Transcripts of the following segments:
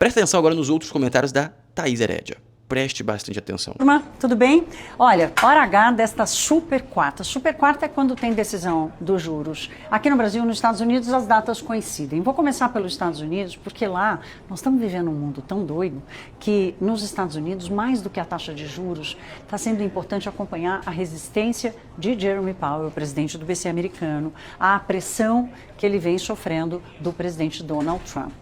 Presta atenção agora nos outros comentários da Thaís Herédia. Preste bastante atenção. Turma, tudo bem? Olha, hora H desta super quarta. Super quarta é quando tem decisão dos juros. Aqui no Brasil, nos Estados Unidos, as datas coincidem. Vou começar pelos Estados Unidos, porque lá nós estamos vivendo um mundo tão doido que nos Estados Unidos, mais do que a taxa de juros, está sendo importante acompanhar a resistência de Jerome Powell, o presidente do BC americano, à pressão que ele vem sofrendo do presidente Donald Trump.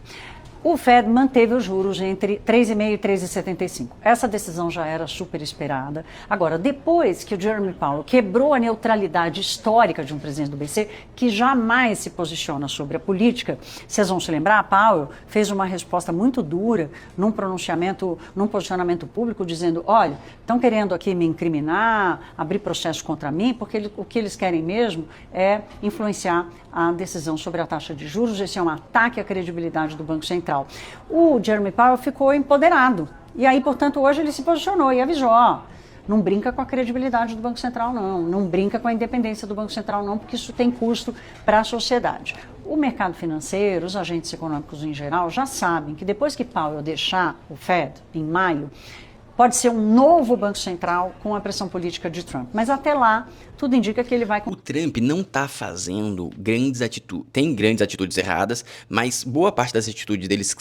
O Fed manteve os juros entre 3,5% e 3,75%. Essa decisão já era super esperada. Agora, depois que o Jerome Powell quebrou a neutralidade histórica de um presidente do BC, que jamais se posiciona sobre a política, vocês vão se lembrar, Powell fez uma resposta muito dura num pronunciamento, num posicionamento público, dizendo, olha, estão querendo aqui me incriminar, abrir processo contra mim, porque o que eles querem mesmo é influenciar a decisão sobre a taxa de juros. Esse é um ataque à credibilidade do Banco Central. O Jerome Powell ficou empoderado. E aí, portanto, hoje ele se posicionou e avisou, ó, não brinca com a credibilidade do Banco Central, não. Não brinca com a independência do Banco Central, não, porque isso tem custo para a sociedade. O mercado financeiro, os agentes econômicos em geral, já sabem que depois que Powell deixar o Fed, em maio, pode ser um novo Banco Central com a pressão política de Trump. Mas até lá, tudo indica que ele vai... O Trump não está fazendo grandes atitudes, tem grandes atitudes erradas, mas boa parte das atitudes deles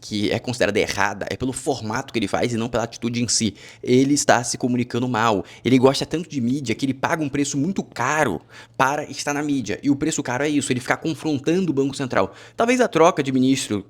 que é considerada errada é pelo formato que ele faz e não pela atitude em si. Ele está se comunicando mal, ele gosta tanto de mídia que ele paga um preço muito caro para estar na mídia. E o preço caro é isso, ele ficar confrontando o Banco Central. Talvez a troca de ministro,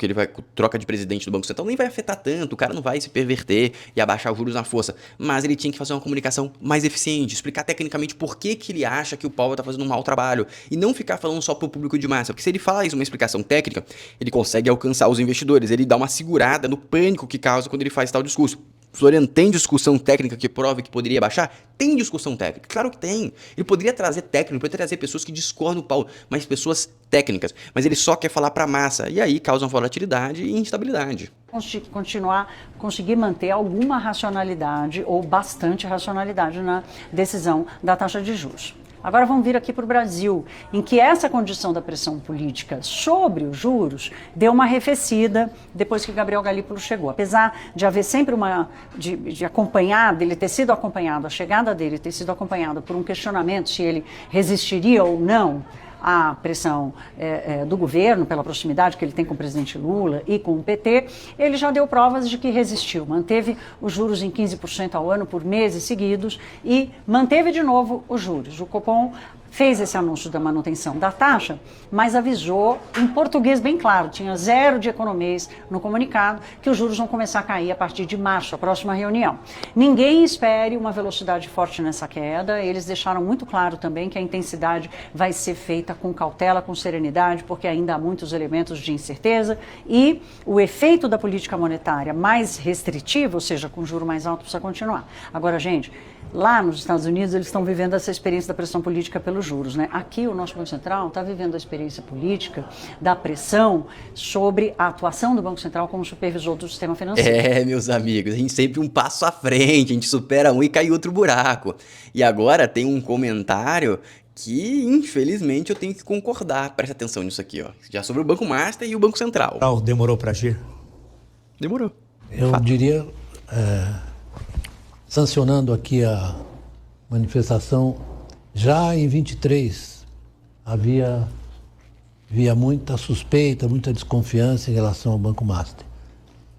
troca de presidente do Banco Central nem vai afetar tanto, o cara não vai se perverter e abaixar os juros na força, mas ele tinha que fazer uma comunicação mais eficiente, explicar tecnicamente por que ele acha que o Powell está fazendo um mau trabalho e não ficar falando só para o público de massa, porque se ele faz uma explicação técnica, ele consegue alcançar os investidores, ele dá uma segurada no pânico que causa quando ele faz tal discurso. Florian, tem discussão técnica que prove que poderia baixar? Tem discussão técnica, claro que tem. Ele poderia trazer técnico, poderia trazer pessoas que discordam do Powell, mas pessoas técnicas. Mas ele só quer falar para a massa, e aí causa volatilidade e instabilidade. Conseguir manter alguma racionalidade ou bastante racionalidade na decisão da taxa de juros. Agora vamos vir aqui para o Brasil, em que essa condição da pressão política sobre os juros deu uma arrefecida depois que Gabriel Galípolo chegou. Apesar de haver sempre de acompanhar, dele ter sido acompanhado, a chegada dele ter sido acompanhada por um questionamento se ele resistiria ou não à pressão do governo, pela proximidade que ele tem com o presidente Lula e com o PT, ele já deu provas de que resistiu, manteve os juros em 15% ao ano por meses seguidos e manteve de novo os juros. O Copom fez esse anúncio da manutenção da taxa, mas avisou em português bem claro, tinha zero de economês no comunicado, que os juros vão começar a cair a partir de março, a próxima reunião. Ninguém espere uma velocidade forte nessa queda, eles deixaram muito claro também que a intensidade vai ser feita com cautela, com serenidade, porque ainda há muitos elementos de incerteza e o efeito da política monetária mais restritiva, ou seja, com juro mais alto, precisa continuar. Agora, gente, lá nos Estados Unidos eles estão vivendo essa experiência da pressão política pelos juros, né? Aqui o nosso Banco Central está vivendo a experiência política da pressão sobre a atuação do Banco Central como supervisor do sistema financeiro. Meus amigos, a gente sempre um passo à frente, a gente supera um e cai outro buraco. E agora tem um comentário que, infelizmente, eu tenho que concordar. Presta atenção nisso aqui, ó. Já sobre o Banco Master e o Banco Central. Demorou para agir? Demorou. Eu diria, sancionando aqui a manifestação, já em 23 havia muita suspeita, muita desconfiança em relação ao Banco Master.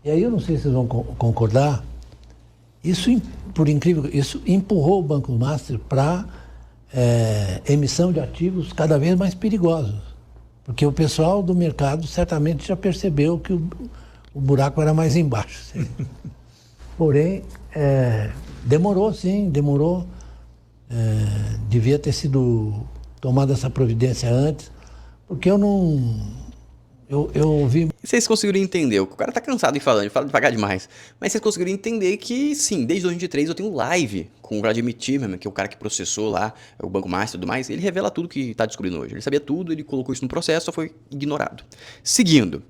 E aí eu não sei se vocês vão concordar, isso, por incrível, isso empurrou o Banco Master para emissão de ativos cada vez mais perigosos. Porque o pessoal do mercado certamente já percebeu que o buraco era mais embaixo. Porém, demorou sim, demorou. Devia ter sido tomada essa providência antes, porque eu ouvi... Vocês conseguiram entender, o cara tá cansado de falar, ele fala devagar demais, mas vocês conseguiram entender que sim, desde 2023 eu tenho live com o Vladimir Timmerman, que é o cara que processou lá o Banco Master e tudo mais, ele revela tudo que tá descobrindo hoje, ele sabia tudo, ele colocou isso no processo, só foi ignorado. Seguindo,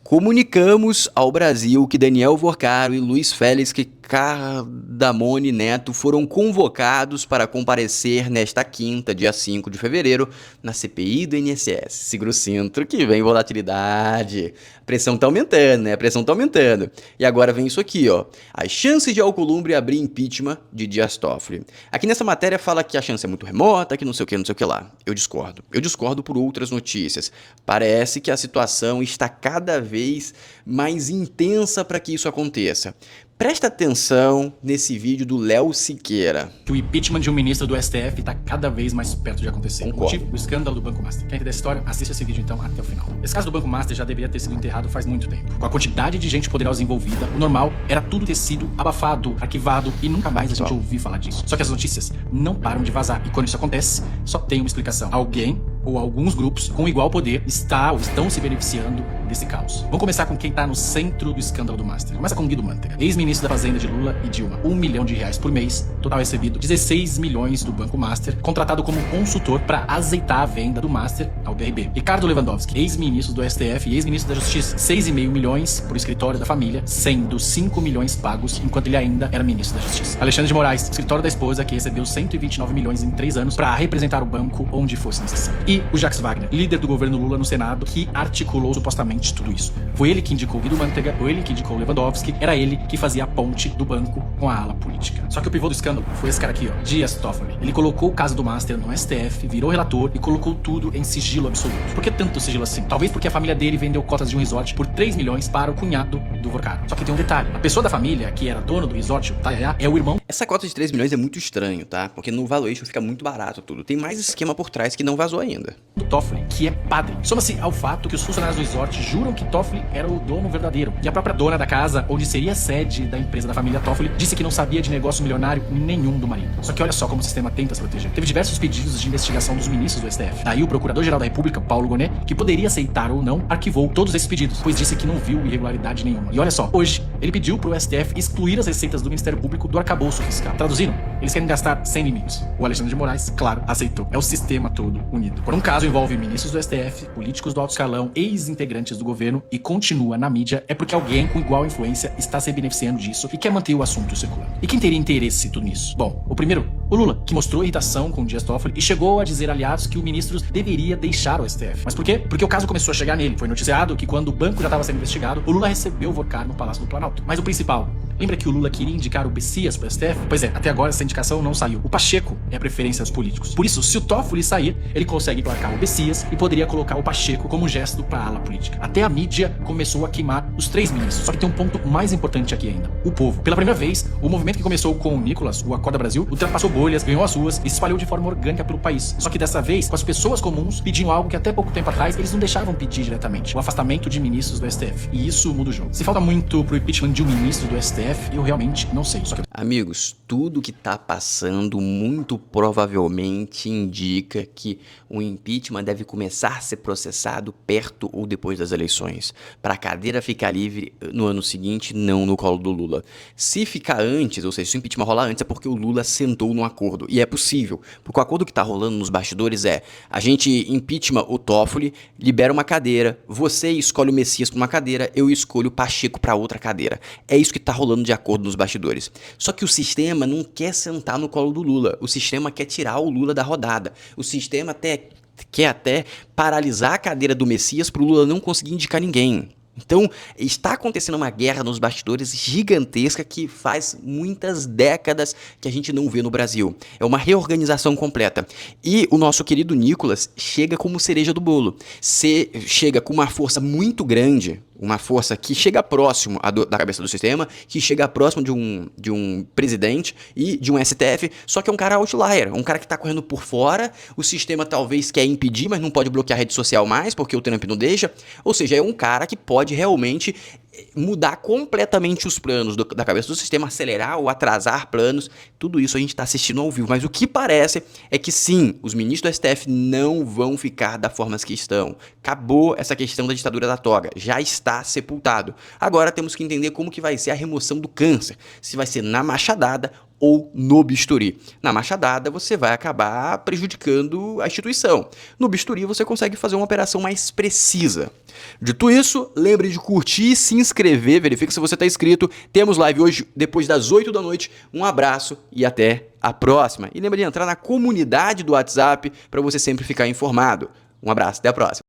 comunicamos ao Brasil que Daniel Vorcaro e Luiz Félix Cardamone Neto foram convocados para comparecer nesta quinta, dia 5 de fevereiro, na CPI do INSS. Segura o cinto que vem volatilidade. A pressão tá aumentando, né? A pressão tá aumentando. E agora vem isso aqui, ó. As chances de Alcolumbre abrir impeachment de Dias Toffoli. Aqui nessa matéria fala que a chance é muito remota, que não sei o que, não sei o que lá. Eu discordo. Eu discordo por outras notícias. Parece que a situação está cada vez mais intensa para que isso aconteça. Presta atenção nesse vídeo do Léo Siqueira. Que o impeachment de um ministro do STF está cada vez mais perto de acontecer. Concordo. O motivo? O escândalo do Banco Master. Quer entender a história? Assiste esse vídeo então até o final. Esse caso do Banco Master já deveria ter sido enterrado faz muito tempo. Com a quantidade de gente poderosa envolvida, o normal era tudo ter sido abafado, arquivado e nunca mais a gente ouvir falar disso. Só que as notícias não param de vazar. E quando isso acontece, só tem uma explicação. Alguém ou alguns grupos com igual poder estão se beneficiando desse caos. Vamos começar com quem está no centro do escândalo do Master. Começa com Guido Mantega, ex-ministro da Fazenda de Lula e Dilma. R$1 milhão por mês, total recebido 16 milhões do Banco Master, contratado como consultor para azeitar a venda do Master ao BRB. Ricardo Lewandowski, ex-ministro do STF e ex-ministro da Justiça, 6,5 milhões por escritório da família, sendo 5 milhões pagos enquanto ele ainda era ministro da Justiça. Alexandre de Moraes, escritório da esposa, que recebeu 129 milhões em 3 anos para representar o banco onde fosse necessário. E o Jacques Wagner, líder do governo Lula no Senado, que articulou supostamente tudo isso. Foi ele que indicou Guido Mantega, foi ele que indicou Lewandowski, era ele que fazia a ponte do banco com a ala política. Só que o pivô do escândalo foi esse cara aqui, ó, Dias Toffoli. Ele colocou o caso do Master no STF, virou relator e colocou tudo em sigilo absoluto. Por que tanto sigilo assim? Talvez porque a família dele vendeu cotas de um resort por 3 milhões para o cunhado do Vorcaro. Só que tem um detalhe, a pessoa da família, que era dono do resort, o Tayaya, é o irmão. Essa cota de 3 milhões é muito estranho, tá? Porque no valuation fica muito barato tudo. Tem mais esquema por trás que não vazou ainda. Do Toffoli, que é padre. Soma-se ao fato que os funcionários do resort juram que Toffoli era o dono verdadeiro. E a própria dona da casa, onde seria a sede da empresa da família Toffoli, disse que não sabia de negócio milionário nenhum do marido. Só que olha só como o sistema tenta se proteger. Teve diversos pedidos de investigação dos ministros do STF. Daí o Procurador-Geral da República, Paulo Gonet, que poderia aceitar ou não, arquivou todos esses pedidos, pois disse que não viu irregularidade nenhuma. E olha só, hoje, ele pediu pro STF excluir as receitas do Ministério Público do arcabouço fiscal. Traduzindo, eles querem gastar sem limites. O Alexandre de Moraes, claro, aceitou. É o sistema todo unido. Por um caso envolve ministros do STF, políticos do alto escalão, ex-integrantes do governo e continua na mídia, é porque alguém com igual influência está se beneficiando disso e quer manter o assunto circulando. E quem teria interesse em tudo nisso? Bom, o primeiro, o Lula, que mostrou irritação com o Dias Toffoli e chegou a dizer, aliados, que o ministro deveria deixar o STF. Mas por quê? Porque o caso começou a chegar nele. Foi noticiado que quando o banco já estava sendo investigado, o Lula recebeu o Vorcaro no Palácio do Planalto. Mas o principal, lembra que o Lula queria indicar o Bessias para o STF? Pois é, até agora essa indicação não saiu. O Pacheco é a preferência dos políticos. Por isso, se o Toffoli sair, ele consegue emplacar o Bessias e poderia colocar o Pacheco como gesto para a ala política. Até a mídia começou a queimar os 3 ministros. Só que tem um ponto mais importante aqui ainda. O povo. Pela primeira vez, o movimento que começou com o Nicolas, o Acorda Brasil, ultrapassou bolhas, ganhou as ruas e se espalhou de forma orgânica pelo país. Só que dessa vez, com as pessoas comuns pedindo algo que até pouco tempo atrás eles não deixavam pedir diretamente. O afastamento de ministros do STF. E isso muda o jogo. Se falta muito pro impeachment de um ministro do STF, eu realmente não sei. Só que... Amigos, tudo que tá passando muito provavelmente indica que o impeachment deve começar a ser processado perto ou depois das eleições, para a cadeira ficar livre no ano seguinte, não no colo do Lula. Se ficar antes, ou seja, se o impeachment rolar antes, é porque o Lula sentou no acordo, e é possível, porque o acordo que tá rolando nos bastidores é, a gente impeachment o Toffoli, libera uma cadeira, você escolhe o Messias para uma cadeira, eu escolho o Pacheco para outra cadeira. É isso que tá rolando de acordo nos bastidores. Só que o sistema não quer sentar no colo do Lula, o sistema quer tirar o Lula da rodada, o sistema quer até paralisar a cadeira do Messias para o Lula não conseguir indicar ninguém. Então, está acontecendo uma guerra nos bastidores gigantesca que faz muitas décadas que a gente não vê no Brasil. É uma reorganização completa. E o nosso querido Nicolas chega como cereja do bolo. Chega com uma força muito grande, uma força que chega próximo da cabeça do sistema, que chega próximo de um presidente e de um STF, só que é um cara outlier, um cara que tá correndo por fora, o sistema talvez quer impedir, mas não pode bloquear a rede social mais, porque o Trump não deixa, ou seja, é um cara que pode realmente mudar completamente os planos da cabeça do sistema, acelerar ou atrasar planos, tudo isso a gente está assistindo ao vivo, mas o que parece é que sim, os ministros do STF não vão ficar da forma que estão. Acabou essa questão da ditadura da toga, já está sepultado. Agora temos que entender como que vai ser a remoção do câncer, se vai ser na machadada ou no bisturi. Na machadada você vai acabar prejudicando a instituição. No bisturi você consegue fazer uma operação mais precisa. Dito isso, lembre de curtir, se inscrever, verifique se você está inscrito. Temos live hoje depois das 8 da noite. Um abraço e até a próxima. E lembre de entrar na comunidade do WhatsApp para você sempre ficar informado. Um abraço, até a próxima.